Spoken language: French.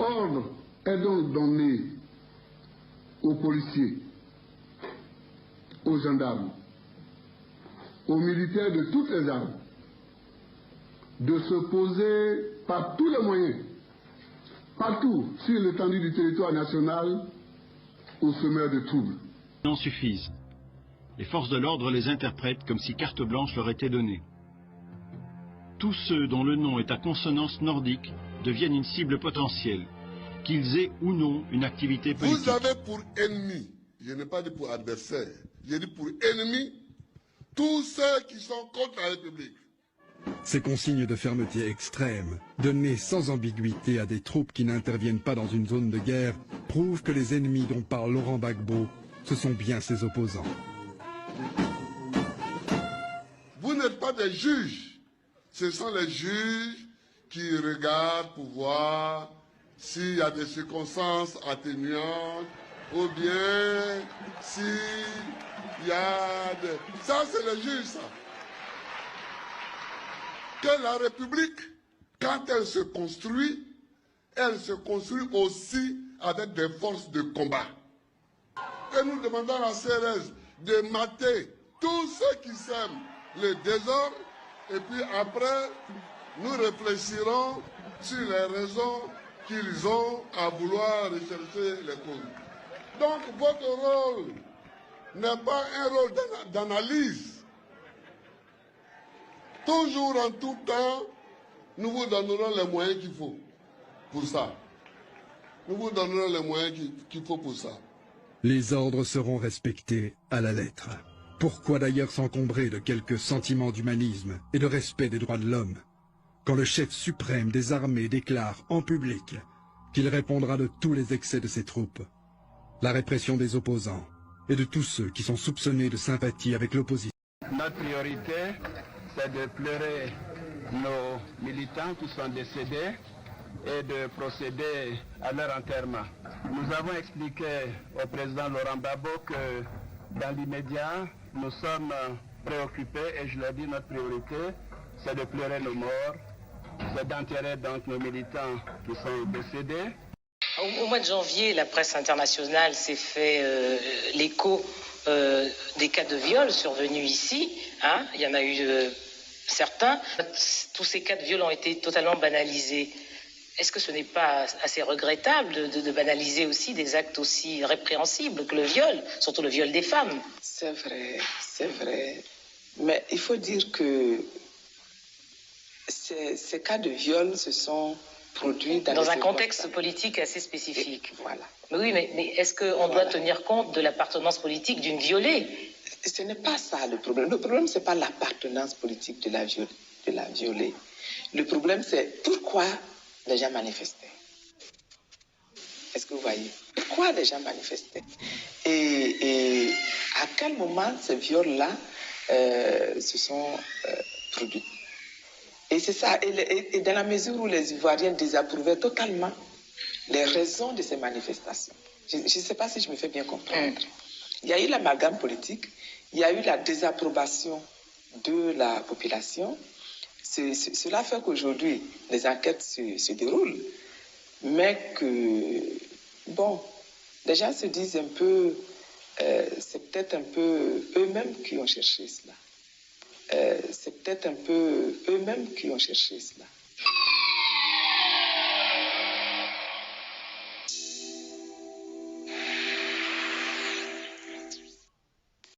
Ordre est donc donné aux policiers, aux gendarmes, aux militaires de toutes les armes de se poser par tous les moyens, partout sur l'étendue du territoire national, aux semeurs de troubles. N'en suffisent. Les forces de l'ordre les interprètent comme si carte blanche leur était donnée. Tous ceux dont le nom est à consonance nordique deviennent une cible potentielle, qu'ils aient ou non une activité politique. Vous avez pour ennemi, je n'ai pas dit pour adversaire, j'ai dit pour ennemi, tous ceux qui sont contre la République. Ces consignes de fermeté extrême, données sans ambiguïté à des troupes qui n'interviennent pas dans une zone de guerre, prouvent que les ennemis dont parle Laurent Gbagbo, ce sont bien ses opposants. Vous n'êtes pas des juges. Ce sont les juges qui regardent pour voir s'il y a des circonstances atténuantes ou bien s'il y a des... Ça, c'est les juges, ça. Que la République, quand elle se construit aussi avec des forces de combat. Et nous demandons à la CRS de mater tous ceux qui sèment le désordre et puis après, nous réfléchirons sur les raisons qu'ils ont à vouloir rechercher les causes. Donc votre rôle n'est pas un rôle d'analyse. Toujours en tout temps, nous vous donnerons les moyens qu'il faut pour ça. Nous vous donnerons les moyens qu'il faut pour ça. Les ordres seront respectés à la lettre. Pourquoi d'ailleurs s'encombrer de quelques sentiments d'humanisme et de respect des droits de l'homme, quand le chef suprême des armées déclare en public qu'il répondra de tous les excès de ses troupes, la répression des opposants et de tous ceux qui sont soupçonnés de sympathie avec l'opposition. Notre priorité, c'est de pleurer nos militants qui sont décédés et de procéder à leur enterrement. Nous avons expliqué au président Laurent Gbagbo que dans l'immédiat, nous sommes préoccupés et je l'ai dit, notre priorité, c'est de pleurer nos morts, c'est d'enterrer donc nos militants qui sont décédés. Au mois de janvier, la presse internationale s'est fait l'écho des cas de viol survenus ici. Hein. Il y en a eu certains. Tous ces cas de viol ont été totalement banalisés. Est-ce que ce n'est pas assez regrettable de banaliser aussi des actes aussi répréhensibles que le viol, surtout le viol des femmes? C'est vrai, c'est vrai. Mais il faut dire que ces cas de viol se sont produits dans un contexte politique assez spécifique. Et voilà. Mais oui, mais est-ce qu'on doit tenir compte de l'appartenance politique d'une violée? Ce n'est pas ça le problème. Le problème, ce n'est pas l'appartenance politique de la violée. Le problème, c'est pourquoi les gens manifestaient. Est-ce que vous voyez? Pourquoi les gens manifestaient? Et à quel moment ces viols-là se sont produits? Et c'est ça. Et dans la mesure où les Ivoiriens désapprouvaient totalement les raisons de ces manifestations. Je ne sais pas si je me fais bien comprendre. Il y a eu l'amalgame politique, il y a eu la désapprobation de la population. Cela fait qu'aujourd'hui, les enquêtes se déroulent, mais que, bon, les gens se disent un peu, c'est peut-être un peu eux-mêmes qui ont cherché cela. C'est peut-être un peu eux-mêmes qui ont cherché cela.